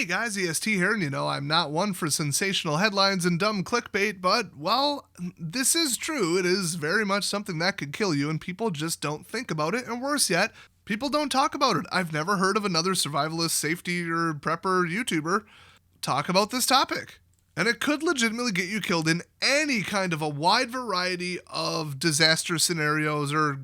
Hey guys, EST here, and I'm not one for sensational headlines and dumb clickbait, but, well, this is true. It is very much something that could kill you, and people just don't think about it, and worse yet, people don't talk about it. I've never heard of another survivalist, safety, or prepper YouTuber talk about this topic. And it could legitimately get you killed in any kind of a wide variety of disaster scenarios or,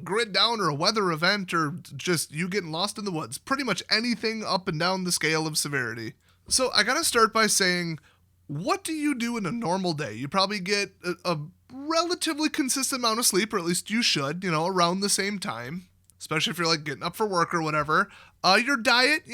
grid down or a weather event or just you getting lost in the woods. Pretty much anything up and down the scale of severity. So I gotta start by saying, what do you do in a normal day? You probably get a relatively consistent amount of sleep, or at least you should, around the same time. Especially if you're like getting up for work or whatever. Your diet,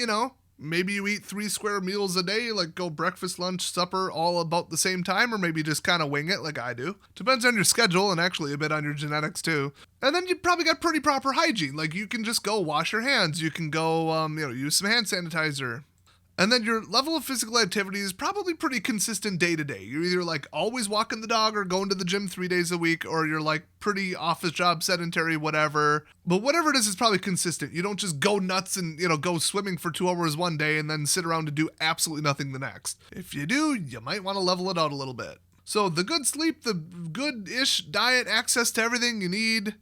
maybe you eat 3 square meals a day, like go breakfast, lunch, supper, all about the same time, or maybe just kind of wing it like I do. Depends on your schedule and actually a bit on your genetics too. And then you probably got pretty proper hygiene. Like you can just go wash your hands. You can go, use some hand sanitizer. And then your level of physical activity is probably pretty consistent day to day. You're either like always walking the dog or going to the gym 3 days a week, or you're like pretty office job, sedentary, whatever. But whatever it is probably consistent. You don't just go nuts and, go swimming for 2 hours one day and then sit around and do absolutely nothing the next. If you do, you might want to level it out a little bit. So the good sleep, the good-ish diet, access to everything you need.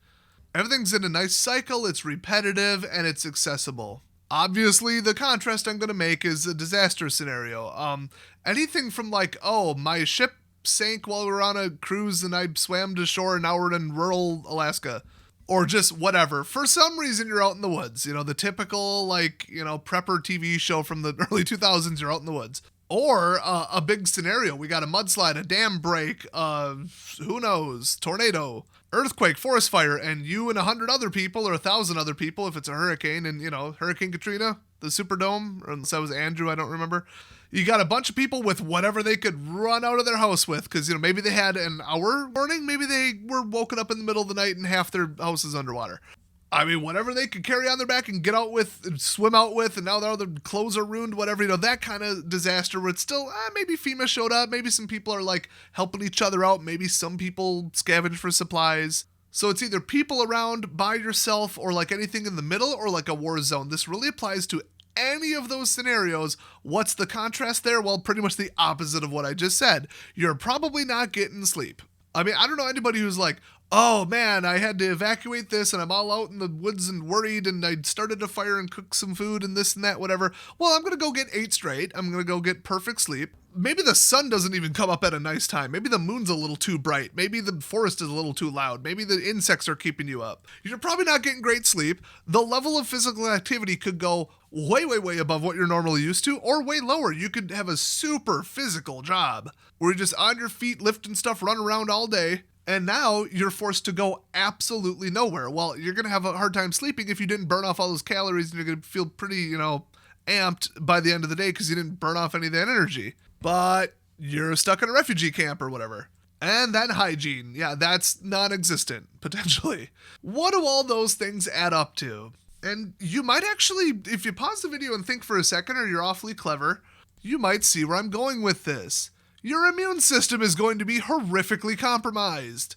Everything's in a nice cycle, it's repetitive, and it's accessible. Obviously, the contrast I'm going to make is a disaster scenario. Anything from like, my ship sank while we were on a cruise and I swam to shore and now we're in rural Alaska. Or just whatever. For some reason, you're out in the woods. The typical, prepper TV show from the early 2000s, you're out in the woods. Or a big scenario. We got a mudslide, a dam break, who knows, tornado, earthquake, forest fire, and you and 100 other people or 1,000 other people if it's a hurricane, and, Hurricane Katrina, the Superdome, or so was Andrew, I don't remember. You got a bunch of people with whatever they could run out of their house with, because, maybe they had an hour warning, maybe they were woken up in the middle of the night and half their house is underwater. I mean, whatever they could carry on their back and get out with, and swim out with, and now their other clothes are ruined, whatever, that kind of disaster where it's still, maybe FEMA showed up, maybe some people are like helping each other out, maybe some people scavenge for supplies. So it's either people around by yourself or like anything in the middle or like a war zone. This really applies to any of those scenarios. What's the contrast there? Well, pretty much the opposite of what I just said. You're probably not getting sleep. I mean, I don't know anybody who's like, oh man, I had to evacuate this and I'm all out in the woods and worried and I started a fire and cooked some food and this and that, whatever. Well, I'm going to go get 8 straight. I'm going to go get perfect sleep. Maybe the sun doesn't even come up at a nice time. Maybe the moon's a little too bright. Maybe the forest is a little too loud. Maybe the insects are keeping you up. You're probably not getting great sleep. The level of physical activity could go way, way, way above what you're normally used to, or way lower. You could have a super physical job where you're just on your feet lifting stuff, running around all day. And now you're forced to go absolutely nowhere. Well, you're going to have a hard time sleeping if you didn't burn off all those calories, and you're going to feel pretty, amped by the end of the day because you didn't burn off any of that energy. But you're stuck in a refugee camp or whatever. And then hygiene. Yeah, that's non-existent, potentially. What do all those things add up to? And you might actually, if you pause the video and think for a second, or you're awfully clever, you might see where I'm going with this. Your immune system is going to be horrifically compromised.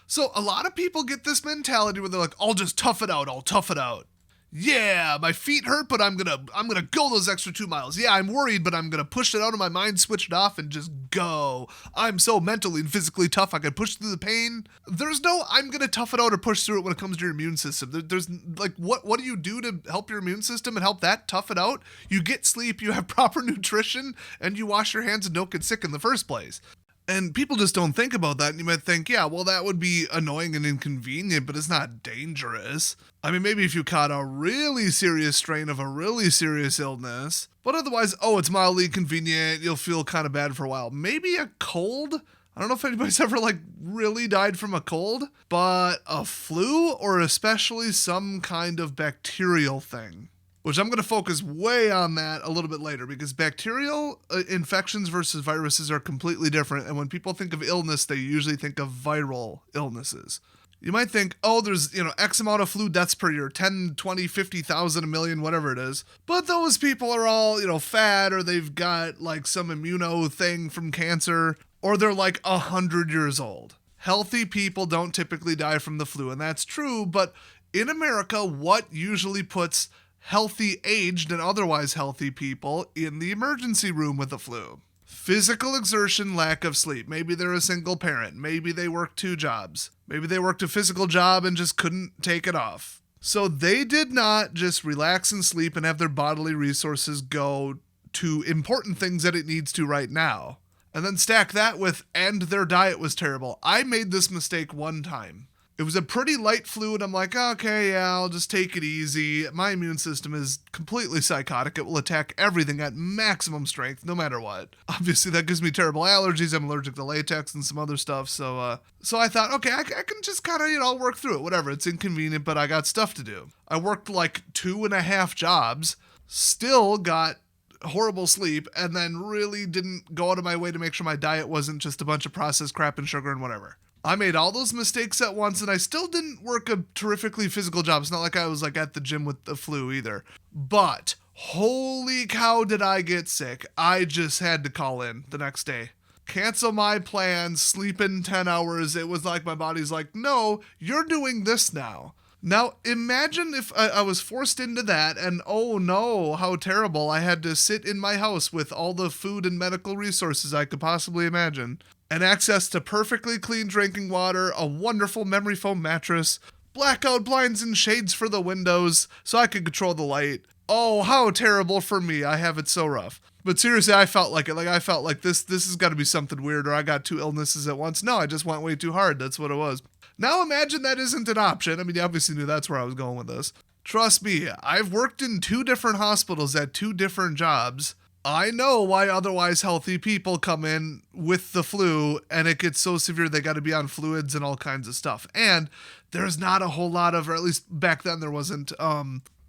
So a lot of people get this mentality where they're like, I'll just tough it out, I'll tough it out. Yeah, my feet hurt, but I'm gonna go those extra 2 miles. Yeah, I'm worried, but I'm gonna push it out of my mind, switch it off, and just go. I'm so mentally and physically tough, I can push through the pain. There's no I'm gonna tough it out or push through it when it comes to your immune system. There's like, what do you do to help your immune system and help that tough it out? You get sleep, you have proper nutrition, and you wash your hands and don't get sick in the first place. And people just don't think about that, and you might think, yeah, well, that would be annoying and inconvenient, but it's not dangerous. I mean, maybe if you caught a really serious strain of a really serious illness, but otherwise, it's mildly inconvenient, you'll feel kind of bad for a while. Maybe a cold? I don't know if anybody's ever, really died from a cold, but a flu, or especially some kind of bacterial thing. Which I'm going to focus way on that a little bit later, because bacterial infections versus viruses are completely different. And when people think of illness, they usually think of viral illnesses. You might think, there's, X amount of flu deaths per year, 10, 20, 50,000, a million, whatever it is. But those people are all, fat, or they've got some immuno thing from cancer, or they're 100 years old. Healthy people don't typically die from the flu, and that's true. But in America, what usually puts healthy, aged, and otherwise healthy people in the emergency room with the flu. Physical exertion, lack of sleep. Maybe they're a single parent. Maybe they work 2 jobs. Maybe they worked a physical job and just couldn't take it off. So they did not just relax and sleep and have their bodily resources go to important things that it needs to right now. And then stack that with, and their diet was terrible. I made this mistake one time. It was a pretty light flu, and I'm like, okay, yeah, I'll just take it easy. My immune system is completely psychotic. It will attack everything at maximum strength, no matter what. Obviously, that gives me terrible allergies. I'm allergic to latex and some other stuff. So I thought, okay, I can just kind of, work through it. Whatever, it's inconvenient, but I got stuff to do. I worked like 2.5 jobs, still got horrible sleep, and then really didn't go out of my way to make sure my diet wasn't just a bunch of processed crap and sugar and whatever. I made all those mistakes at once, and I still didn't work a terrifically physical job. It's not like I was like at the gym with the flu either. But holy cow, did I get sick. I just had to call in the next day. Cancel my plans, sleep in 10 hours. It was like my body's like, no, you're doing this now. Now, imagine if I was forced into that, and oh no, how terrible. I had to sit in my house with all the food and medical resources I could possibly imagine, and access to perfectly clean drinking water, a wonderful memory foam mattress, blackout blinds and shades for the windows so I could control the light. Oh, how terrible for me. I have it so rough. But seriously, I felt like it. Like, I felt like this has got to be something weird, or I got 2 illnesses at once. No, I just went way too hard. That's what it was. Now imagine that isn't an option. I mean, you obviously knew that's where I was going with this. Trust me, I've worked in 2 different hospitals at 2 different jobs. I know why otherwise healthy people come in with the flu and it gets so severe they got to be on fluids and all kinds of stuff. And there's not a whole lot of, or at least back then there wasn't,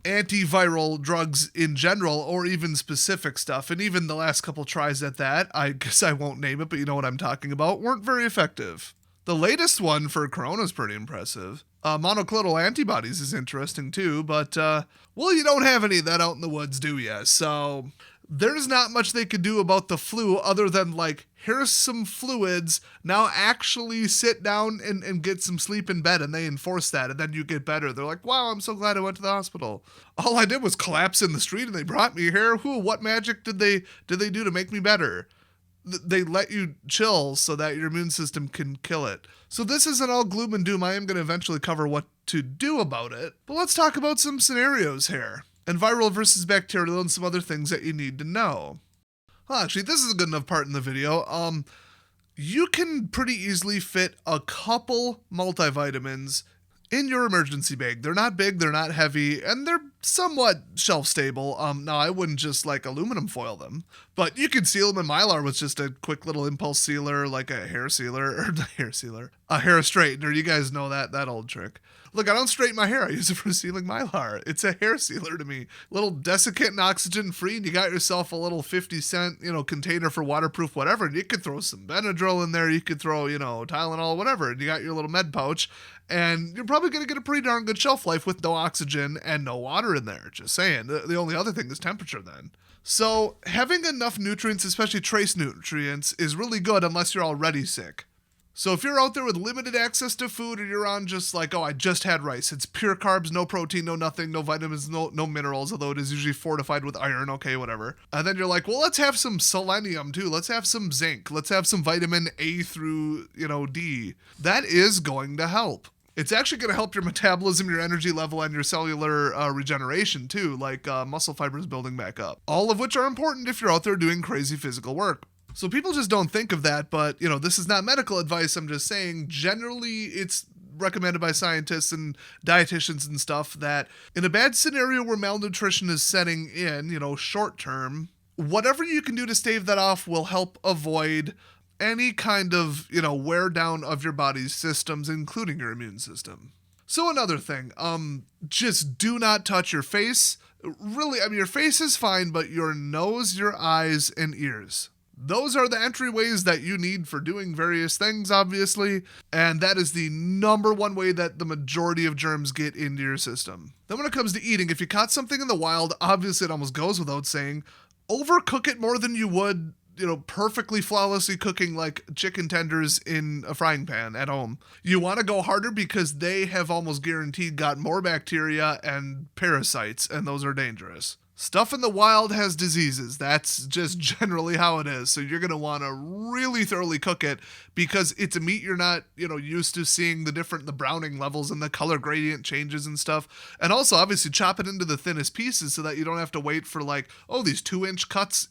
antiviral drugs in general, or even specific stuff. And even the last couple tries at that, I guess I won't name it, but you know what I'm talking about, weren't very effective. The latest one for corona is pretty impressive. Monoclonal antibodies is interesting too, but, well, you don't have any of that out in the woods, do ya? So there's not much they could do about the flu other than like, here's some fluids, now actually sit down and get some sleep in bed, and they enforce that, and then you get better. They're like, wow, I'm so glad I went to the hospital. All I did was collapse in the street and they brought me here. What magic did they do to make me better? They let you chill so that your immune system can kill it. So this isn't all gloom and doom. I am going to eventually cover what to do about it. But let's talk about some scenarios here. And viral versus bacterial and some other things that you need to know. Well, actually, this is a good enough part in the video. You can pretty easily fit a couple multivitamins in your emergency bag. They're not big, they're not heavy, and they're somewhat shelf stable. Now I wouldn't just like aluminum foil them, but you could seal them in Mylar with just a quick little impulse sealer, like a hair sealer, or a hair straightener. You guys know that old trick. Look, I don't straighten my hair. I use it for sealing Mylar. It's a hair sealer to me. Little desiccant and oxygen free, and you got yourself a little 50-cent, container for waterproof whatever, and you could throw some Benadryl in there. You could throw, Tylenol, whatever, and you got your little med pouch, and you're probably going to get a pretty darn good shelf life with no oxygen and no water in there. Just saying. The only other thing is temperature then. So having enough nutrients, especially trace nutrients, is really good unless you're already sick. So if you're out there with limited access to food, or you're on just like, oh, I just had rice. It's pure carbs, no protein, no nothing, no vitamins, no minerals, although it is usually fortified with iron, okay, whatever. And then you're like, well, let's have some selenium too. Let's have some zinc. Let's have some vitamin A through, D. That is going to help. It's actually going to help your metabolism, your energy level, and your cellular regeneration too, like muscle fibers building back up. All of which are important if you're out there doing crazy physical work. So people just don't think of that, but, this is not medical advice. I'm just saying, generally, it's recommended by scientists and dietitians and stuff that in a bad scenario where malnutrition is setting in, short term, whatever you can do to stave that off will help avoid any kind of, wear down of your body's systems, including your immune system. So another thing, just do not touch your face. Really, your face is fine, but your nose, your eyes, and ears. Those are the entryways that you need for doing various things, obviously, and that is the number one way that the majority of germs get into your system. Then when it comes to eating, if you caught something in the wild, obviously it almost goes without saying, overcook it more than you would, perfectly flawlessly cooking like chicken tenders in a frying pan at home. You want to go harder because they have almost guaranteed got more bacteria and parasites, and those are dangerous. Stuff in the wild has diseases. That's just generally how it is. So you're going to want to really thoroughly cook it because it's a meat you're not, used to seeing the browning levels and the color gradient changes and stuff. And also obviously chop it into the thinnest pieces so that you don't have to wait for these 2-inch cuts,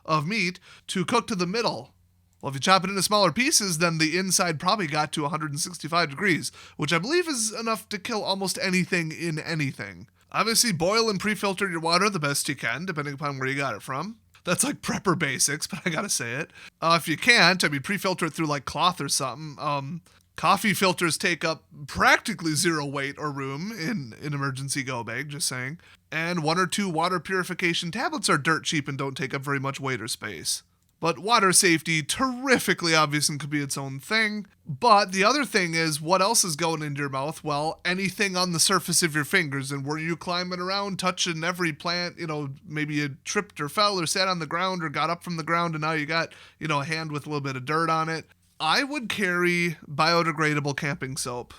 of meat to cook to the middle. Well, if you chop it into smaller pieces, then the inside probably got to 165 degrees, which I believe is enough to kill almost anything in anything. Obviously, boil and pre-filter your water the best you can, depending upon where you got it from. That's like prepper basics, but I gotta say it. If you can't, pre-filter it through like cloth or something. Coffee filters take up practically zero weight or room in an emergency go bag, just saying. And 1 or 2 water purification tablets are dirt cheap and don't take up very much weight or space. But water safety, terrifically obvious and could be its own thing. But the other thing is, what else is going into your mouth? Well, anything on the surface of your fingers. And were you climbing around, touching every plant, maybe you tripped or fell or sat on the ground or got up from the ground and now you got, a hand with a little bit of dirt on it. I would carry biodegradable camping soap.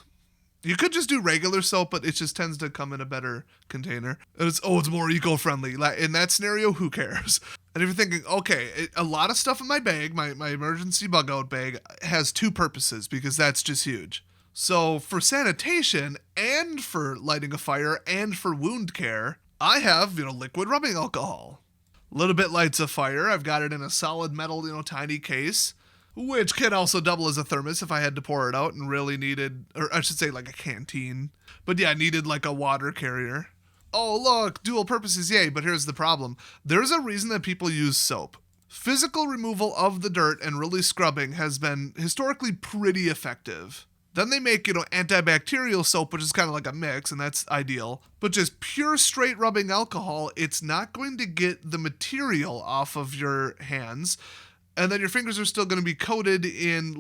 You could just do regular soap, but it just tends to come in a better container. It's more eco-friendly. In that scenario, who cares? And if you're thinking, okay, a lot of stuff in my bag, my emergency bug out bag, has 2 purposes because that's just huge. So for sanitation and for lighting a fire and for wound care, I have, liquid rubbing alcohol. A little bit lights a fire. I've got it in a solid metal, tiny case, which can also double as a thermos if I had to pour it out and really needed, or I should say like a canteen. But yeah, needed like a water carrier. Oh, look, dual purposes, yay, but here's the problem. There's a reason that people use soap. Physical removal of the dirt and really scrubbing has been historically pretty effective. Then they make, antibacterial soap, which is kind of like a mix, and that's ideal. But just pure straight rubbing alcohol, it's not going to get the material off of your hands. And then your fingers are still going to be coated in,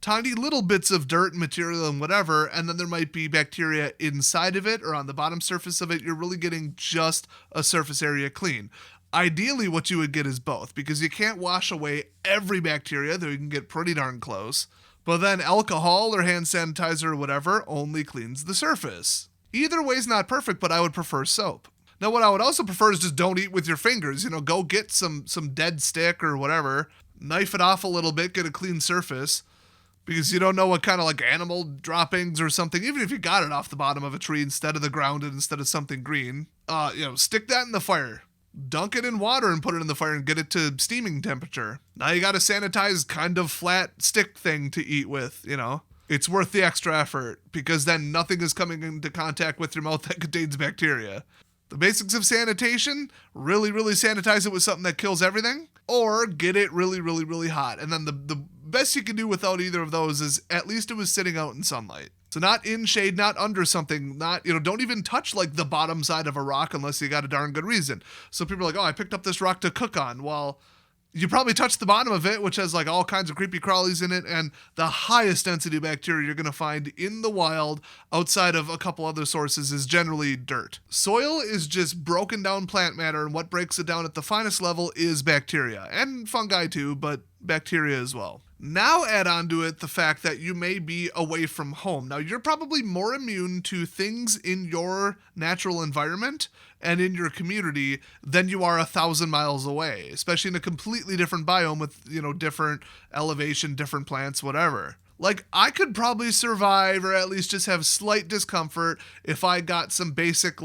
tiny little bits of dirt and material and whatever, and then there might be bacteria inside of it or on the bottom surface of it. You're really getting just a surface area clean. Ideally, what you would get is both, because you can't wash away every bacteria, though you can get pretty darn close. But then alcohol or hand sanitizer or whatever only cleans the surface. Either way's not perfect, but I would prefer soap. Now, what I would also prefer is just don't eat with your fingers. Go get some dead stick or whatever, knife it off a little bit, get a clean surface. Because you don't know what kind of animal droppings or something, even if you got it off the bottom of a tree instead of the ground and instead of something green, stick that in the fire. Dunk it in water and put it in the fire and get it to steaming temperature. Now you got a sanitized kind of flat stick thing to eat with, It's worth the extra effort because then nothing is coming into contact with your mouth that contains bacteria. The basics of sanitation, really, really sanitize it with something that kills everything, or get it really, really, really hot. And then the best you can do without either of those is at least it was sitting out in sunlight. So not in shade, not under something, not, don't even touch the bottom side of a rock unless you got a darn good reason. So people are like, oh, I picked up this rock to cook on. Well, you probably touched the bottom of it, which has all kinds of creepy crawlies in it, and the highest density of bacteria you're going to find in the wild outside of a couple other sources is generally dirt. Soil is just broken down plant matter, and what breaks it down at the finest level is bacteria, and fungi too, but bacteria as well. Now add on to it the fact that you may be away from home. Now, you're probably more immune to things in your natural environment and in your community than you are 1,000 miles away, especially in a completely different biome with, different elevation, different plants, whatever. I could probably survive or at least just have slight discomfort if I got some basic,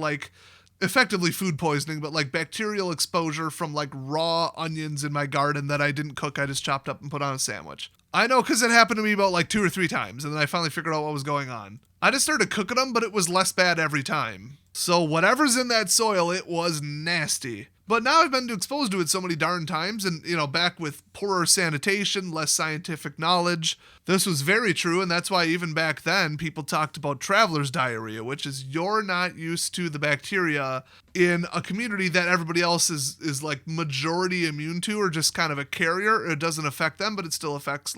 effectively food poisoning, but bacterial exposure from raw onions in my garden that I didn't cook. I just chopped up and put on a sandwich. I know because it happened to me about 2 or 3 times, and then I finally figured out what was going on. I just started cooking them, but it was less bad every time. So whatever's in that soil, it was nasty. But now I've been exposed to it so many darn times, and, back with poorer sanitation, less scientific knowledge, this was very true, and that's why even back then, people talked about traveler's diarrhea, which is you're not used to the bacteria in a community that everybody else is majority immune to, or just kind of a carrier. It doesn't affect them, but it still affects,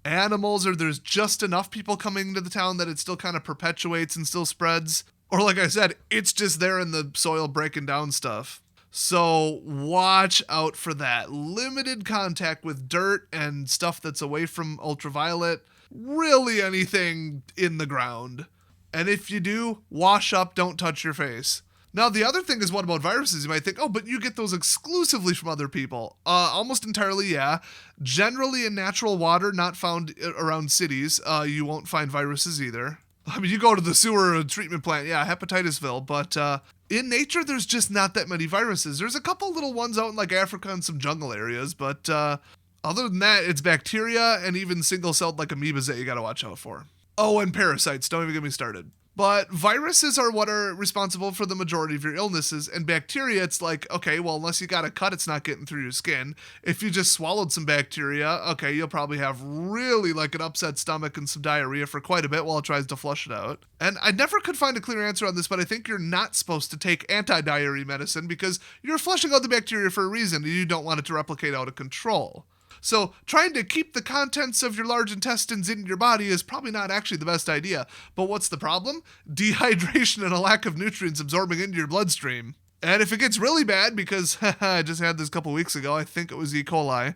animals, or there's just enough people coming into the town that it still kind of perpetuates and still spreads. Or like I said, it's just there in the soil breaking down stuff. So watch out for that. Limited contact with dirt and stuff that's away from ultraviolet. Really anything in the ground. And if you do, wash up, don't touch your face. Now, the other thing is, what about viruses? You might think, oh, but you get those exclusively from other people. Almost entirely, yeah. Generally in natural water, not found around cities, you won't find viruses either. I mean, you go to the sewer treatment plant, yeah, hepatitisville, but in nature, there's just not that many viruses. There's a couple little ones out in like Africa and some jungle areas, but other than that, it's bacteria and even single-celled like amoebas that you gotta watch out for. Oh, and parasites, don't even get me started. But viruses are what are responsible for the majority of your illnesses, and bacteria, it's like, okay, well, unless you got a cut, it's not getting through your skin. If you just swallowed some bacteria, okay, you'll probably have really like an upset stomach and some diarrhea for quite a bit while it tries to flush it out. And I never could find a clear answer on this, but I think you're not supposed to take anti-diarrhea medicine because you're flushing out the bacteria for a reason, and you don't want it to replicate out of control. So trying to keep the contents of your large intestines in your body is probably not actually the best idea. But what's the problem? Dehydration and a lack of nutrients absorbing into your bloodstream. And if it gets really bad, because I just had this a couple weeks ago, I think it was E. coli,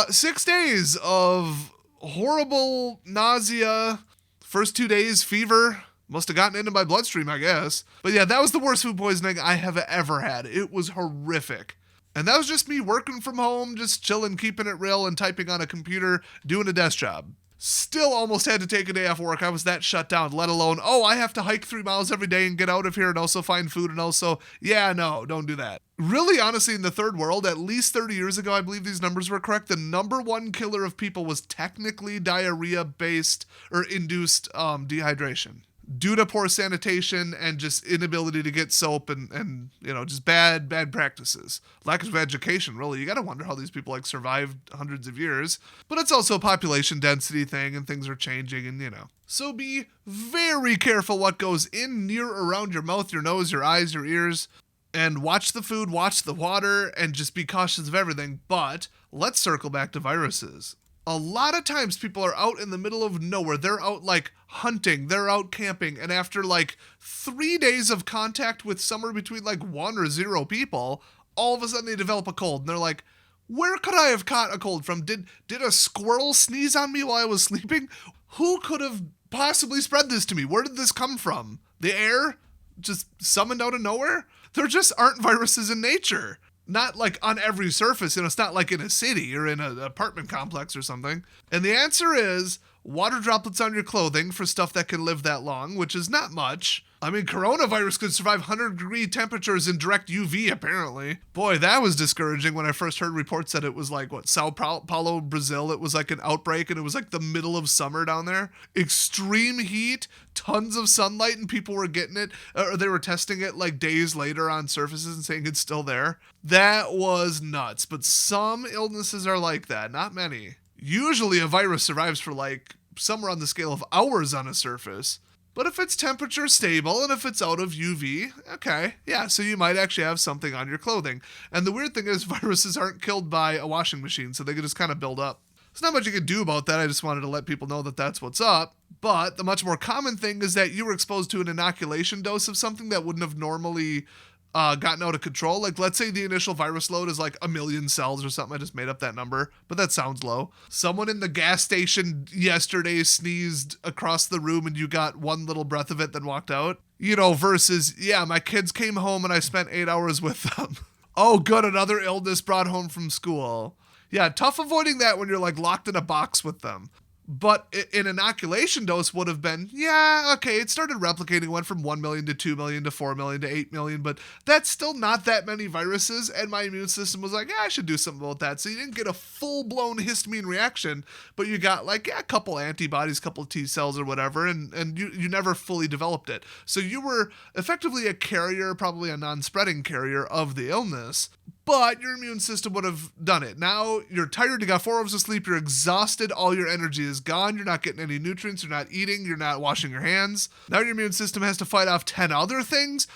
6 days of horrible nausea, first 2 days fever, must have gotten into my bloodstream, I guess. But yeah, that was the worst food poisoning I have ever had. It was horrific. And that was just me working from home, just chilling, keeping it real, and typing on a computer, doing a desk job. Still almost had to take a day off work. I was that shut down, let alone, oh, I have to hike 3 miles every day and get out of here and also find food and also, yeah, no, don't do that. Really, honestly, in the third world, at least 30 years ago, I believe these numbers were correct, the number one killer of people was technically diarrhea-based or induced dehydration. Due to poor sanitation and just inability to get soap and just bad practices. Lack of education, really. You gotta wonder how these people like survived hundreds of years. But it's also a population density thing and things are changing and. So be very careful what goes in, near, around your mouth, your nose, your eyes, your ears. And watch the food, watch the water, and just be cautious of everything. But let's circle back to viruses. A lot of times people are out in the middle of nowhere. They're out like hunting, they're out camping, and after like 3 days of contact with somewhere between like 1 or 0 people, all of a sudden they develop a cold. And they're like, where could I have caught a cold from? Did a squirrel sneeze on me while I was sleeping? Who could have possibly spread this to me? Where did this come from? The air? Just summoned out of nowhere? There just aren't viruses in nature. Not like on every surface, it's not like in a city or in an apartment complex or something. And the answer is water droplets on your clothing for stuff that can live that long, which is not much. I mean, coronavirus could survive 100-degree temperatures in direct UV, apparently. Boy, that was discouraging when I first heard reports that it was like, Sao Paulo, Brazil, it was like an outbreak and it was like the middle of summer down there. Extreme heat, tons of sunlight, and people were getting it, or they were testing it like days later on surfaces and saying it's still there. That was nuts, but some illnesses are like that, not many. Usually a virus survives for like somewhere on the scale of hours on a surface. But if it's temperature stable and if it's out of UV, okay, yeah, so you might actually have something on your clothing. And the weird thing is viruses aren't killed by a washing machine, so they can just kind of build up. There's not much you can do about that. I just wanted to let people know that that's what's up. But the much more common thing is that you were exposed to an inoculation dose of something that wouldn't have normally gotten out of control. Like, let's say the initial virus load is like 1 million cells or something. I just made up that number, but that sounds low. Someone in the gas station yesterday sneezed across the room and you got one little breath of it, then walked out. Versus, yeah, my kids came home and I spent 8 hours with them. Oh, good, another illness brought home from school. Yeah, tough avoiding that when you're like locked in a box with them. But an inoculation dose would have been, yeah, okay, it started replicating, went from 1 million to 2 million to 4 million to 8 million, but that's still not that many viruses, and my immune system was like, yeah, I should do something about that. So you didn't get a full-blown histamine reaction, but you got like, yeah, a couple antibodies, a couple T cells or whatever, and you never fully developed it. So you were effectively a carrier, probably a non-spreading carrier of the illness, but your immune system would have done it. Now you're tired, you got 4 hours of sleep, you're exhausted, all your energy is gone, you're not getting any nutrients, you're not eating, you're not washing your hands. Now your immune system has to fight off 10 other things.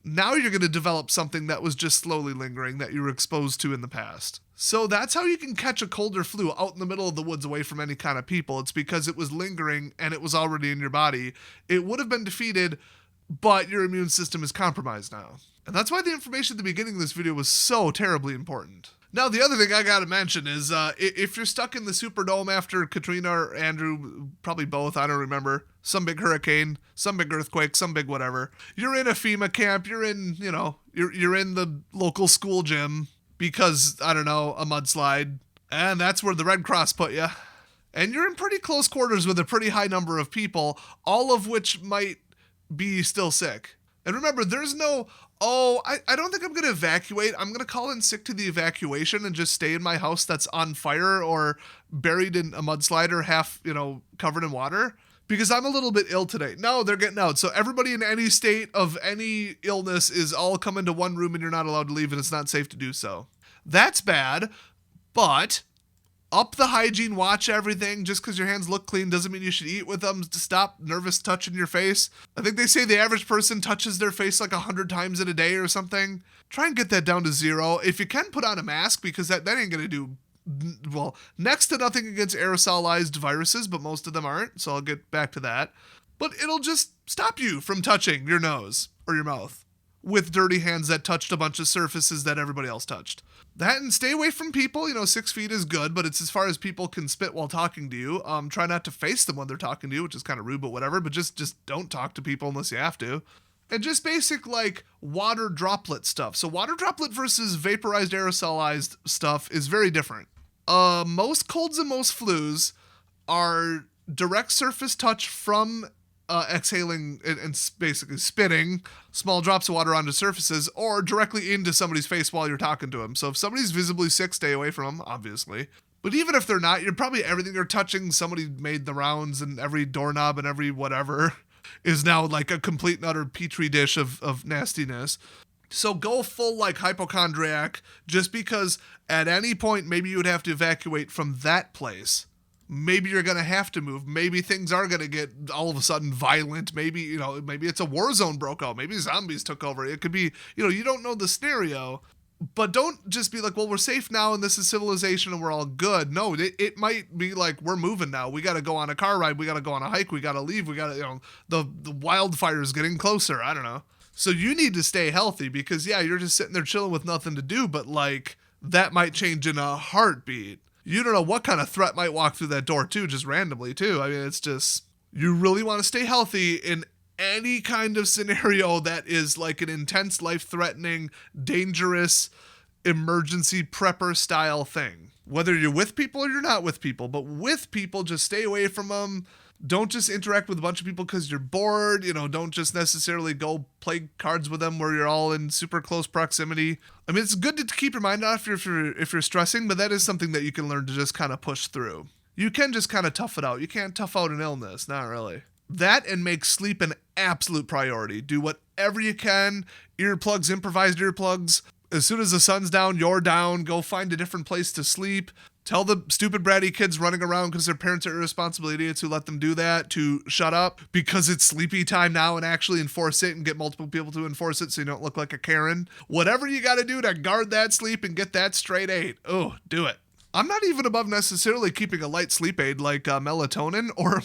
Now you're going to develop something that was just slowly lingering that you were exposed to in the past. So that's how you can catch a cold or flu out in the middle of the woods away from any kind of people. It's because it was lingering and it was already in your body. It would have been defeated, but your immune system is compromised now. And that's why the information at the beginning of this video was so terribly important. Now, the other thing I gotta mention is if you're stuck in the Superdome after Katrina or Andrew, probably both, I don't remember, some big hurricane, some big earthquake, some big whatever, you're in a FEMA camp, you're in, you're in the local school gym because, I don't know, a mudslide, and that's where the Red Cross put you. And you're in pretty close quarters with a pretty high number of people, all of which might be still sick. And remember, there's no, I don't think I'm going to evacuate. I'm going to call in sick to the evacuation and just stay in my house that's on fire or buried in a mudslide or half, covered in water because I'm a little bit ill today. No, they're getting out. So everybody in any state of any illness is all coming to one room and you're not allowed to leave and it's not safe to do so. That's bad, but up the hygiene, watch everything. Just because your hands look clean doesn't mean you should eat with them. Stop nervous touching your face. I think they say the average person touches their face like 100 times in a day or something. Try and get that down to 0. If you can, put on a mask because that ain't going to do, well, next to nothing against aerosolized viruses, but most of them aren't. So I'll get back to that. But it'll just stop you from touching your nose or your mouth with dirty hands that touched a bunch of surfaces that everybody else touched. That and stay away from people. 6 feet is good, but it's as far as people can spit while talking to you. Try not to face them when they're talking to you, which is kind of rude, but whatever. But just don't talk to people unless you have to. And just basic water droplet stuff. So water droplet versus vaporized aerosolized stuff is very different. Most colds and most flus are direct surface touch from exhaling and basically spitting small drops of water onto surfaces or directly into somebody's face while you're talking to them. So if somebody's visibly sick, stay away from them, obviously. But even if they're not, you're probably everything you're touching, somebody made the rounds and every doorknob and every whatever is now like a complete and utter petri dish of nastiness. So go full hypochondriac just because at any point maybe you would have to evacuate from that place. Maybe you're going to have to move. Maybe things are going to get all of a sudden violent. Maybe, maybe it's a war zone broke out. Maybe zombies took over. It could be, you don't know the scenario. But don't just be like, well, we're safe now and this is civilization and we're all good. No, it might be like, we're moving now. We got to go on a car ride. We got to go on a hike. We got to leave. We got to, the wildfire is getting closer. I don't know. So you need to stay healthy because, yeah, you're just sitting there chilling with nothing to do. But that might change in a heartbeat. You don't know what kind of threat might walk through that door too, just randomly too. I mean, it's just, you really want to stay healthy in any kind of scenario that is like an intense, life-threatening, dangerous, emergency prepper style thing. Whether you're with people or you're not with people, but with people, just stay away from them. Don't just interact with a bunch of people because you're bored. Don't just necessarily go play cards with them where you're all in super close proximity. I mean, it's good to keep your mind off if you're stressing, but that is something that you can learn to just kind of push through. You can just kind of tough it out. You can't tough out an illness, not really. That and make sleep an absolute priority. Do whatever you can. Earplugs, improvised earplugs. As soon as the sun's down, you're down. Go find a different place to sleep. Tell the stupid bratty kids running around because their parents are irresponsible idiots who let them do that to shut up because it's sleepy time now and actually enforce it and get multiple people to enforce it so you don't look like a Karen. Whatever you got to do to guard that sleep and get that straight 8. Oh, do it. I'm not even above necessarily keeping a light sleep aid like melatonin or,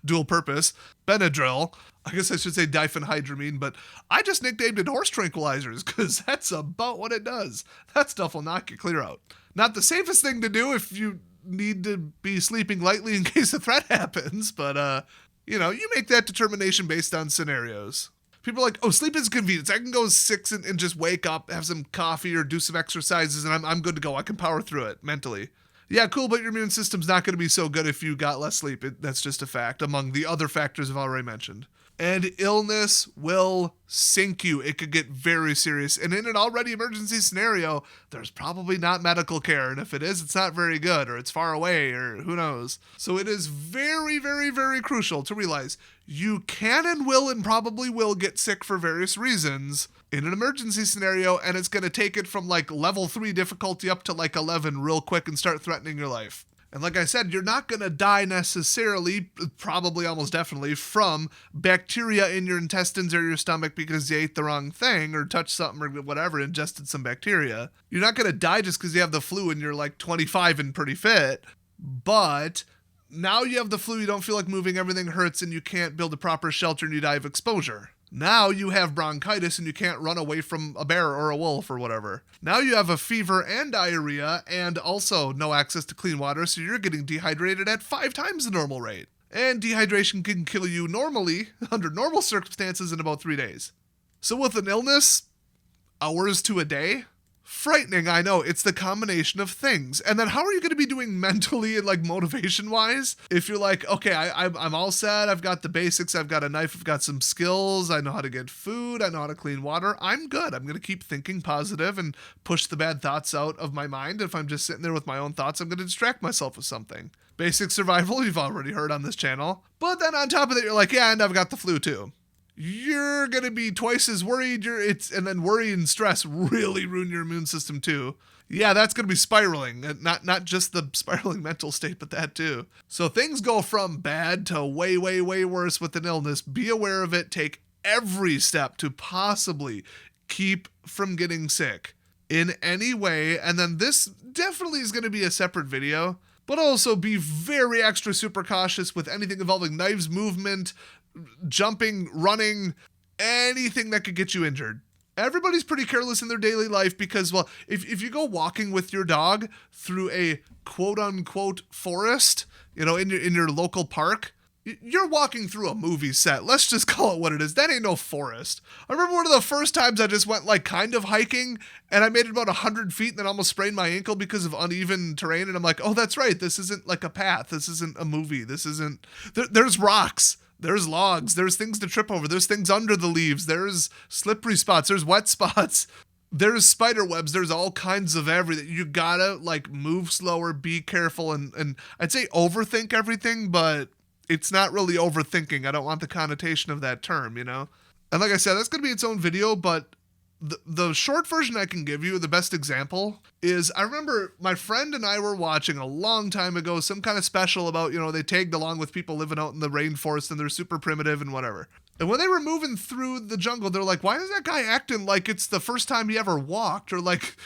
dual purpose, Benadryl. I guess I should say diphenhydramine, but I just nicknamed it horse tranquilizers because that's about what it does. That stuff will knock you clear out. Not the safest thing to do if you need to be sleeping lightly in case a threat happens, but, you make that determination based on scenarios. People are like, oh, sleep is convenience. I can go 6 and just wake up, have some coffee or do some exercises, and I'm good to go. I can power through it mentally. Yeah, cool, but your immune system's not going to be so good if you got less sleep. That's just a fact among the other factors I've already mentioned. And illness will sink you. It could get very serious. And in an already emergency scenario, there's probably not medical care. And if it is, it's not very good, or it's far away, or who knows. So it is very, very, very crucial to realize you can and will and probably will get sick for various reasons in an emergency scenario, and it's going to take it from level 3 difficulty up to 11 real quick and start threatening your life. And like I said, you're not going to die necessarily, probably almost definitely, from bacteria in your intestines or your stomach because you ate the wrong thing or touched something or whatever, ingested some bacteria. You're not going to die just because you have the flu and you're 25 and pretty fit. But now you have the flu, you don't feel like moving, everything hurts, and you can't build a proper shelter and you die of exposure. Now you have bronchitis and you can't run away from a bear or a wolf or whatever. Now you have a fever and diarrhea and also no access to clean water, so you're getting dehydrated at 5 times the normal rate. And dehydration can kill you normally, under normal circumstances, in about 3 days. So with an illness, hours to a day? Frightening, I know. It's the combination of things. And then how are you going to be doing mentally and like motivation wise if you're like, okay, I'm all set. I've got the basics. I've got a knife. I've got some skills. I know how to get food. I know how to clean water. I'm good. I'm going to keep thinking positive and push the bad thoughts out of my mind. If I'm just sitting there with my own thoughts, I'm going to distract myself with something. Basic survival, you've already heard on this channel. But then on top of that, you're like, yeah, and I've got the flu too. You're going to be twice as worried. And then worry and stress really ruin your immune system too. Yeah, that's going to be spiraling. Not just the spiraling mental state, but that too. So things go from bad to way, way, way worse with an illness. Be aware of it. Take every step to possibly keep from getting sick in any way. And then this definitely is going to be a separate video. But also be very extra super cautious with anything involving knives, movement, jumping, running, anything that could get you injured. Everybody's pretty careless in their daily life because, well, if you go walking with your dog through a quote-unquote forest, in your local park, you're walking through a movie set. Let's just call it what it is. That ain't no forest. I remember one of the first times I just went like kind of hiking and I made it about 100 feet and then almost sprained my ankle because of uneven terrain. And I'm like, oh, that's right. This isn't like a path. This isn't a movie. This isn't, there's rocks. There's logs. There's things to trip over. There's things under the leaves. There's slippery spots. There's wet spots. There's spider webs. There's all kinds of everything. You gotta like move slower, be careful. And I'd say overthink everything, but it's not really overthinking. I don't want the connotation of that term, And like I said, that's going to be its own video, but the short version I can give you, the best example, is I remember my friend and I were watching a long time ago some kind of special about, they tagged along with people living out in the rainforest and they're super primitive and whatever. And when they were moving through the jungle, they're like, why is that guy acting like it's the first time he ever walked? Or like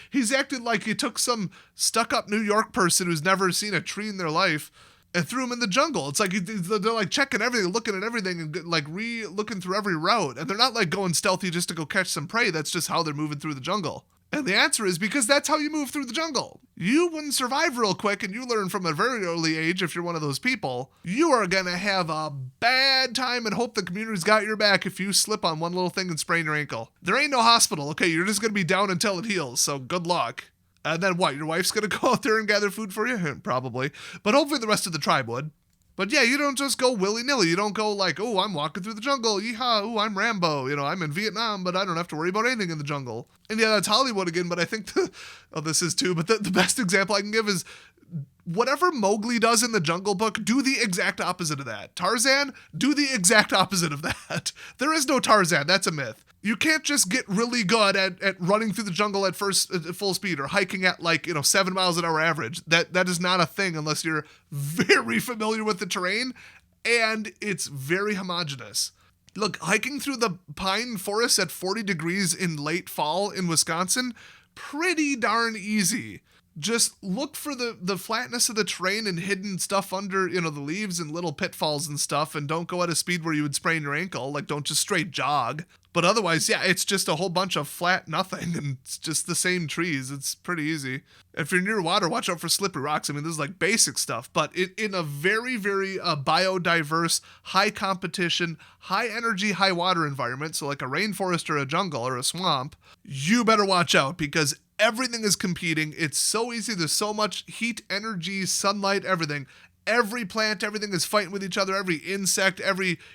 he's acting like he took some stuck-up New York person who's never seen a tree in their life and threw him in the jungle. It's like they're like checking everything, looking at everything, and like looking through every route. And they're not like going stealthy just to go catch some prey. That's just how they're moving through the jungle. And the answer is because that's how you move through the jungle. You wouldn't survive real quick, and you learn from a very early age, if you're one of those people, you are going to have a bad time and hope the community's got your back if you slip on one little thing and sprain your ankle. There ain't no hospital, okay? You're just going to be down until it heals, so good luck. And then what? Your wife's going to go out there and gather food for you? Probably. But hopefully the rest of the tribe would. But yeah, you don't just go willy-nilly. You don't go like, oh, I'm walking through the jungle. Yeehaw. Oh, I'm Rambo. I'm in Vietnam, but I don't have to worry about anything in the jungle. And yeah, that's Hollywood again, but I think, this is too, but the best example I can give is whatever Mowgli does in the Jungle Book, do the exact opposite of that. Tarzan, do the exact opposite of that. There is no Tarzan. That's a myth. You can't just get really good at running through the jungle at full speed or hiking at 7 miles an hour average. That is not a thing unless you're very familiar with the terrain and it's very homogeneous. Look, hiking through the pine forest at 40 degrees in late fall in Wisconsin, pretty darn easy. Just look for the flatness of the terrain and hidden stuff under, the leaves and little pitfalls and stuff, and don't go at a speed where you would sprain your ankle. Like, don't just straight jog. But otherwise, yeah, it's just a whole bunch of flat nothing, and it's just the same trees. It's pretty easy. If you're near water, watch out for slippery rocks. I mean, this is like basic stuff, but in a very, very biodiverse, high competition, high energy, high water environment, so like a rainforest or a jungle or a swamp, you better watch out because everything is competing. It's so easy. There's so much heat, energy, sunlight, everything. Every plant, everything is fighting with each other. Every insect,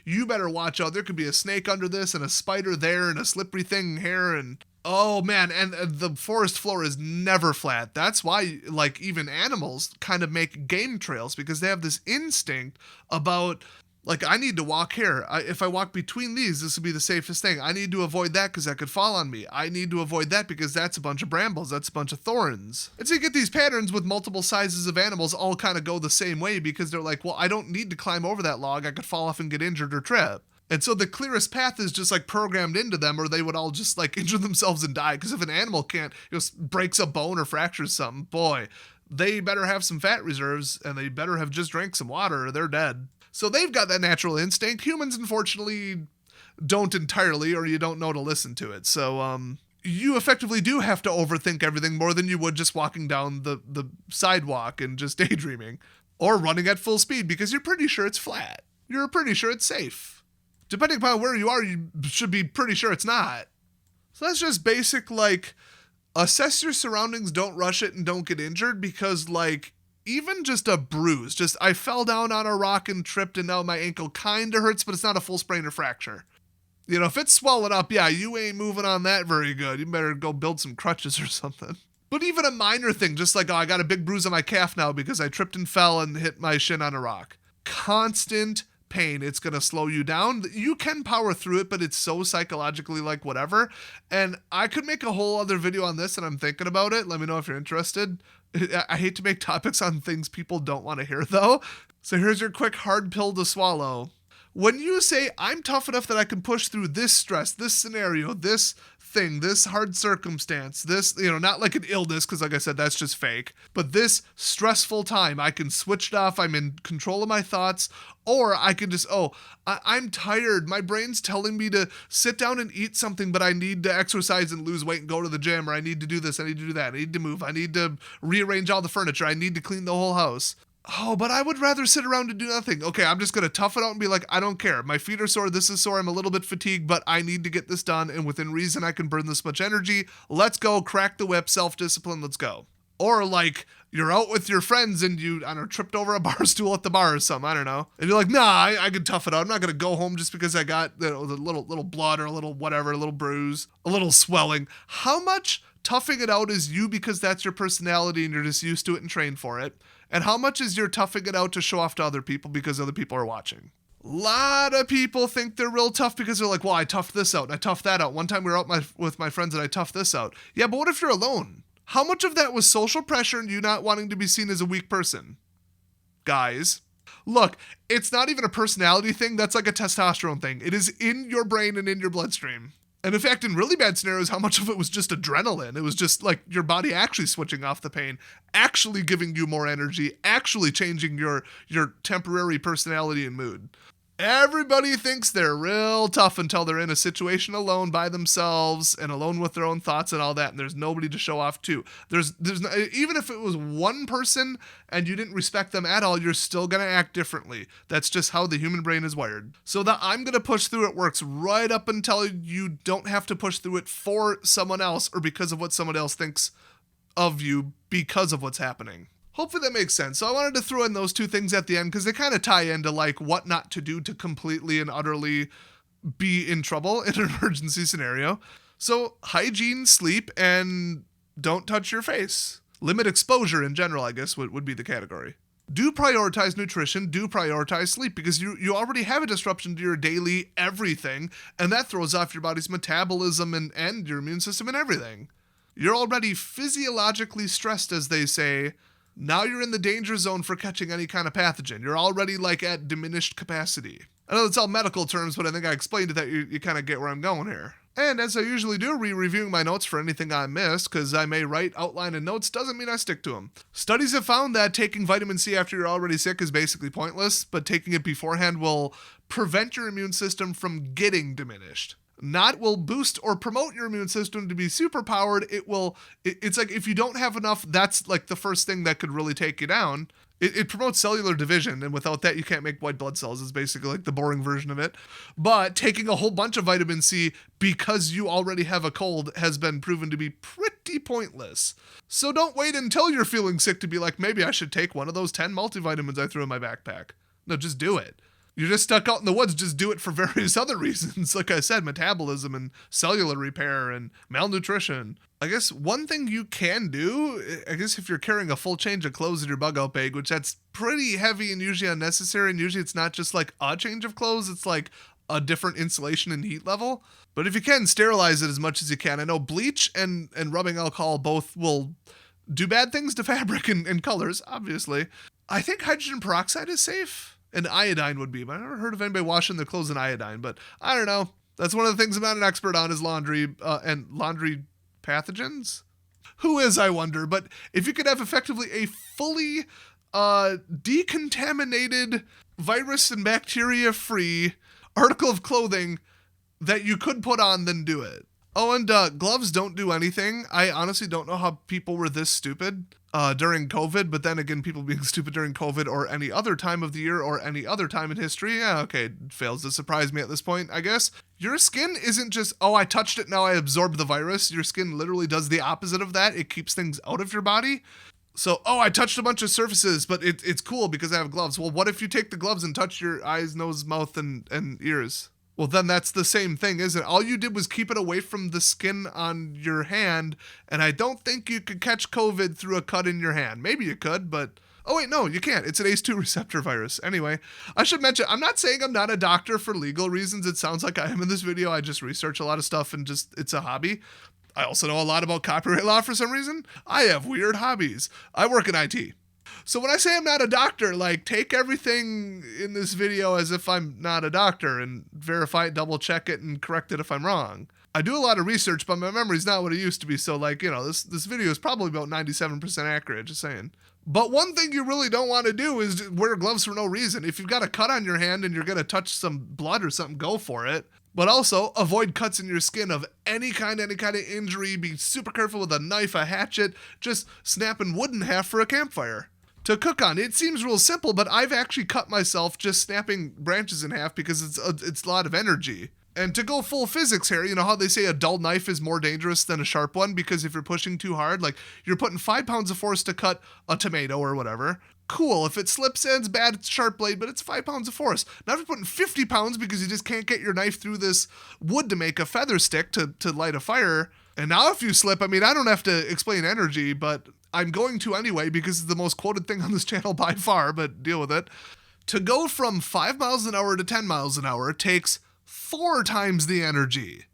you better watch out. There could be a snake under this and a spider there and a slippery thing here. And oh man, and the forest floor is never flat. That's why like even animals kind of make game trails because they have this instinct about like, I need to walk here. If I walk between these, this would be the safest thing. I need to avoid that because that could fall on me. I need to avoid that because that's a bunch of brambles. That's a bunch of thorns. And so you get these patterns with multiple sizes of animals all kind of go the same way because they're like, well, I don't need to climb over that log. I could fall off and get injured or trip. And so the clearest path is just like programmed into them or they would all just like injure themselves and die. Because if an animal can't, breaks a bone or fractures something, boy, they better have some fat reserves and they better have just drank some water or they're dead. So they've got that natural instinct. Humans, unfortunately, don't entirely, or you don't know to listen to it. So, you effectively do have to overthink everything more than you would just walking down the sidewalk and just daydreaming. Or running at full speed because you're pretty sure it's flat. You're pretty sure it's safe. Depending upon where you are, you should be pretty sure it's not. So that's just basic, like, assess your surroundings, don't rush it, and don't get injured, because, like, even just a bruise, just I fell down on a rock and tripped and now my ankle kind of hurts, but it's not a full sprain or fracture. You know, if it's swelling up, yeah, you ain't moving on that very good. You better go build some crutches or something. But even a minor thing, just like, oh, I got a big bruise on my calf now because I tripped and fell and hit my shin on a rock. Constant pain. It's going to slow you down. You can power through it, but it's so psychologically like whatever. And I could make a whole other video on this, and I'm thinking about it. Let me know if you're interested. I hate to make topics on things people don't want to hear, though. So here's your quick hard pill to swallow. When you say, I'm tough enough that I can push through this stress, this scenario, this thing, this hard circumstance, this, not like an illness, because like I said, that's just fake, but this stressful time, I can switch it off, I'm in control of my thoughts, or I can just, I'm tired, my brain's telling me to sit down and eat something, but I need to exercise and lose weight and go to the gym, or I need to do this, I need to do that, I need to move, I need to rearrange all the furniture, I need to clean the whole house. Oh, but I would rather sit around and do nothing. Okay, I'm just going to tough it out and be like, I don't care. My feet are sore, this is sore, I'm a little bit fatigued, but I need to get this done, and within reason I can burn this much energy. Let's go, crack the whip, self-discipline, let's go. Or like, you're out with your friends and you, tripped over a bar stool at the bar or something, I don't know. And you're like, nah, I can tough it out. I'm not going to go home just because I got the little blood or a little whatever, a little bruise, a little swelling. How much toughing it out is you because that's your personality and you're just used to it and trained for it? And how much is your toughing it out to show off to other people because other people are watching? A lot of people think they're real tough because they're like, well, I toughed this out and I toughed that out. One time we were out with my friends and I toughed this out. Yeah, but what if you're alone? How much of that was social pressure and you not wanting to be seen as a weak person? Guys, look, it's not even a personality thing. That's like a testosterone thing. It is in your brain and in your bloodstream. And in fact, in really bad scenarios, how much of it was just adrenaline? It was just like your body actually switching off the pain, actually giving you more energy, actually changing your temporary personality and mood. Everybody thinks they're real tough until they're in a situation alone by themselves and alone with their own thoughts and all that, and there's nobody to show off to. There's no, even if it was one person and you didn't respect them at all, you're still going to act differently. That's just how the human brain is wired. So the I'm going to push through it works right up until you don't have to push through it for someone else or because of what someone else thinks of you because of what's happening. Hopefully that makes sense. So I wanted to throw in those two things at the end because they kind of tie into like what not to do to completely and utterly be in trouble in an emergency scenario. So hygiene, sleep, and don't touch your face. Limit exposure in general, I guess, would be the category. Do prioritize nutrition, do prioritize sleep because you already have a disruption to your daily everything, and that throws off your body's metabolism and your immune system and everything. You're already physiologically stressed, as they say. Now you're in the danger zone for catching any kind of pathogen. You're already like at diminished capacity. I know it's all medical terms, but I think I explained it that you kind of get where I'm going here. And as I usually do, reviewing my notes for anything I missed, because I may write, outline, and notes doesn't mean I stick to them. Studies have found that taking vitamin C after you're already sick is basically pointless, but taking it beforehand will prevent your immune system from getting diminished. Not will boost or promote your immune system to be superpowered. It's like if you don't have enough, that's like the first thing that could really take you down. It promotes cellular division, and without that, you can't make white blood cells. It's basically like the boring version of it. But taking a whole bunch of vitamin C because you already have a cold has been proven to be pretty pointless. So don't wait until you're feeling sick to be like, maybe I should take one of those 10 multivitamins I threw in my backpack. No, just do it. You're just stuck out in the woods, just do it for various other reasons. Like I said, metabolism and cellular repair and malnutrition. I guess one thing you can do, I guess if you're carrying a full change of clothes in your bug out bag, which that's pretty heavy and usually unnecessary, and usually it's not just like a change of clothes, it's like a different insulation and heat level. But if you can, sterilize it as much as you can. I know bleach and rubbing alcohol both will do bad things to fabric and colors, obviously. I think hydrogen peroxide is safe. And iodine would be, but I've never heard of anybody washing their clothes in iodine, but I don't know. That's one of the things I'm not an expert on is laundry and laundry pathogens. Who is, I wonder? But if you could have effectively a fully decontaminated, virus and bacteria-free article of clothing that you could put on, then do it. Oh, and gloves don't do anything. I honestly don't know how people were this stupid during COVID, but then again, people being stupid during COVID or any other time of the year or any other time in history, yeah, okay, it fails to surprise me at this point, I guess. Your skin isn't just, oh, I touched it, now I absorbed the virus. Your skin literally does the opposite of that. It keeps things out of your body. So, oh, I touched a bunch of surfaces, but it's cool because I have gloves. Well, what if you take the gloves and touch your eyes, nose, mouth, and ears? Well, then that's the same thing, isn't it? All you did was keep it away from the skin on your hand, and I don't think you could catch COVID through a cut in your hand. Maybe you could, but... Oh, wait, no, you can't. It's an ACE2 receptor virus. Anyway, I should mention, I'm not saying I'm not a doctor for legal reasons. It sounds like I am in this video. I just research a lot of stuff and it's a hobby. I also know a lot about copyright law for some reason. I have weird hobbies. I work in IT. So when I say I'm not a doctor, like, take everything in this video as if I'm not a doctor and verify it, double check it, and correct it if I'm wrong. I do a lot of research, but my memory's not what it used to be, so, like, you know, this video is probably about 97% accurate, just saying. But one thing you really don't want to do is wear gloves for no reason. If you've got a cut on your hand and you're going to touch some blood or something, go for it. But also, avoid cuts in your skin of any kind of injury. Be super careful with a knife, a hatchet, just snapping wood in half for a campfire to cook on. It seems real simple, but I've actually cut myself just snapping branches in half because it's a lot of energy. And to go full physics here, you know how they say a dull knife is more dangerous than a sharp one? Because if you're pushing too hard, like you're putting 5 pounds of force to cut a tomato or whatever. Cool, if it slips and it's bad, it's a sharp blade, but it's 5 pounds of force. Now if you're putting 50 pounds because you just can't get your knife through this wood to make a feather stick to light a fire. And now if you slip, I mean, I don't have to explain energy, but I'm going to anyway because it's the most quoted thing on this channel by far, but deal with it. To go from 5 miles an hour to 10 miles an hour takes 4 times the energy,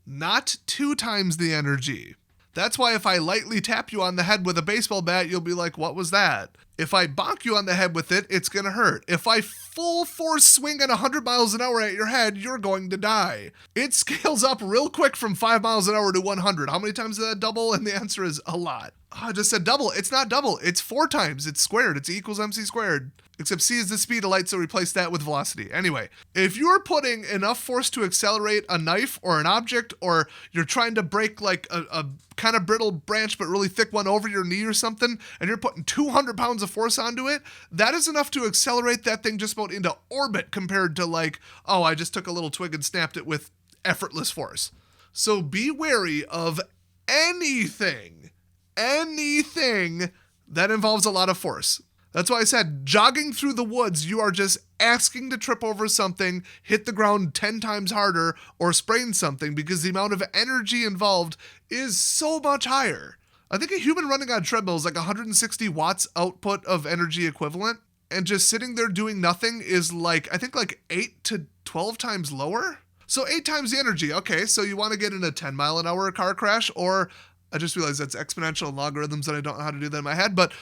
not 2 times the energy. That's why if I lightly tap you on the head with a baseball bat, you'll be like, what was that? If I bonk you on the head with it, it's going to hurt. If I full force swing at 100 miles an hour at your head, you're going to die. It scales up real quick from 5 miles an hour to 100. How many times did that double? And the answer is a lot. Oh, I just said double. It's not double. It's 4 times. It's squared. It's E equals MC squared. Except C is the speed of light, so replace that with velocity. Anyway, if you're putting enough force to accelerate a knife or an object, or you're trying to break like a kind of brittle branch but really thick one over your knee or something, and you're putting 200 pounds of force onto it, that is enough to accelerate that thing just about into orbit compared to like, oh, I just took a little twig and snapped it with effortless force. So be wary of anything that involves a lot of force. That's why I said, jogging through the woods, you are just asking to trip over something, hit the ground 10 times harder, or sprain something because the amount of energy involved is so much higher. I think a human running on a treadmill is like 160 watts output of energy equivalent, and just sitting there doing nothing is like, I think like 8 to 12 times lower? So 8 times the energy. Okay, so you want to get in a 10 mile an hour car crash, or I just realized that's exponential logarithms and I don't know how to do that in my head, but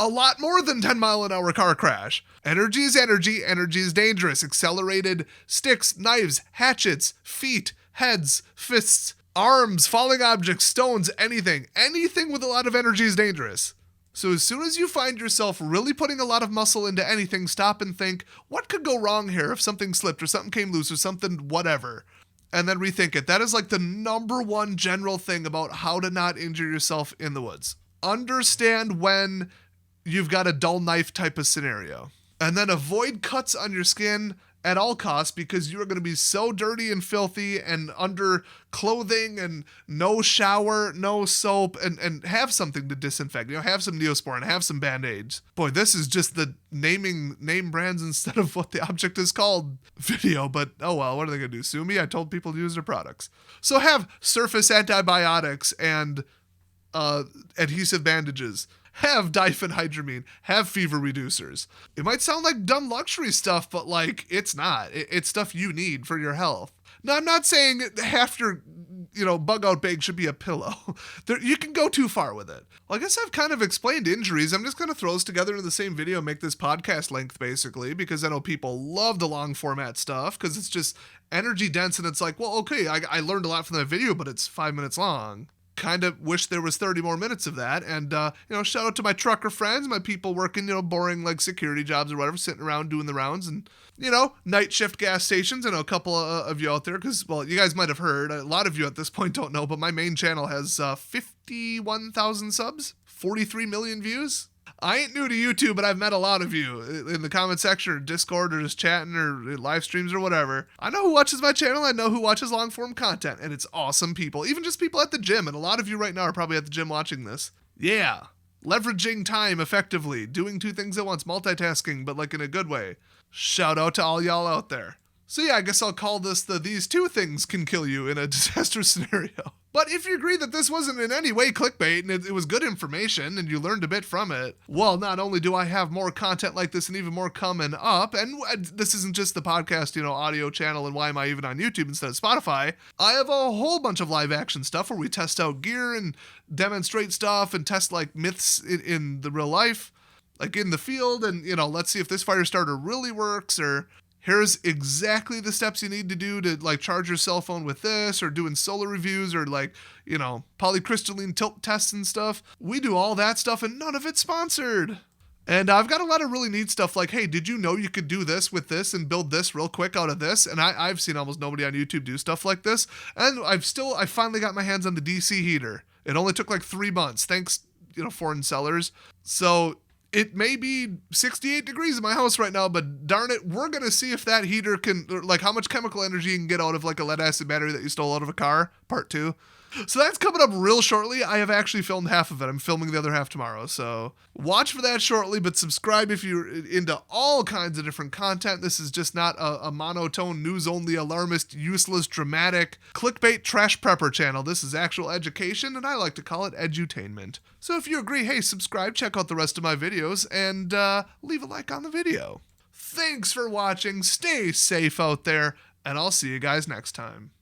a lot more than 10 mile an hour car crash. Energy is energy. Energy is dangerous. Accelerated sticks, knives, hatchets, feet, heads, fists, arms, falling objects, stones, anything. Anything with a lot of energy is dangerous. So as soon as you find yourself really putting a lot of muscle into anything, stop and think, what could go wrong here if something slipped or something came loose or something whatever? And then rethink it. That is like the number one general thing about how to not injure yourself in the woods. Understand when you've got a dull knife type of scenario. And then avoid cuts on your skin at all costs because you are going to be so dirty and filthy and under clothing and no shower, no soap, and have something to disinfect. You know, have some Neosporin, have some Band-Aids. Boy, this is just the name brands instead of what the object is called video, but oh well, what are they going to do? Sue me? I told people to use their products. So have surface antibiotics and adhesive bandages. Have diphenhydramine, have fever reducers. It might sound like dumb luxury stuff, but like, it's not. It's stuff you need for your health. Now, I'm not saying half your, bug out bag should be a pillow. You can go too far with it. Well, I guess I've kind of explained injuries. I'm just going to throw this together in the same video and make this podcast length, basically, because I know people love the long format stuff because it's just energy dense and it's like, well, okay, I learned a lot from that video, but it's 5 minutes long. kind of wish there was 30 more minutes of that. And, shout out to my trucker friends, my people working, boring like security jobs or whatever, sitting around doing the rounds and, night shift gas stations. I know a couple of you out there because, well, you guys might have heard. A lot of you at this point don't know, but my main channel has 51,000 subs, 43 million views. I ain't new to YouTube, but I've met a lot of you in the comment section or Discord or just chatting or live streams or whatever. I know who watches my channel. I know who watches long form content, and it's awesome people. Even just people at the gym, and a lot of you right now are probably at the gym watching this. Yeah. Leveraging time effectively, doing two things at once, multitasking, but like in a good way. Shout out to all y'all out there. So yeah, I guess I'll call this the these two things can kill you in a disaster scenario. But if you agree that this wasn't in any way clickbait and it was good information and you learned a bit from it, well, not only do I have more content like this and even more coming up, and this isn't just the podcast, audio channel and why am I even on YouTube instead of Spotify, I have a whole bunch of live action stuff where we test out gear and demonstrate stuff and test like myths in the real life, like in the field, and, let's see if this fire starter really works, or here's exactly the steps you need to do to like charge your cell phone with this, or doing solar reviews, or like, polycrystalline tilt tests and stuff. We do all that stuff and none of it's sponsored. And I've got a lot of really neat stuff like, hey, did you know you could do this with this and build this real quick out of this? And I've seen almost nobody on YouTube do stuff like this. And I finally got my hands on the DC heater. It only took like 3 months, thanks, foreign sellers. So it may be 68 degrees in my house right now, but darn it, we're going to see if that heater can, like how much chemical energy you can get out of like a lead acid battery that you stole out of a car, part 2. So that's coming up real shortly. I have actually filmed half of it. I'm filming the other half tomorrow. So watch for that shortly, but subscribe if you're into all kinds of different content. This is just not a monotone, news-only, alarmist, useless, dramatic, clickbait trash prepper channel. This is actual education, and I like to call it edutainment. So if you agree, hey, subscribe, check out the rest of my videos, and leave a like on the video. Thanks for watching. Stay safe out there, and I'll see you guys next time.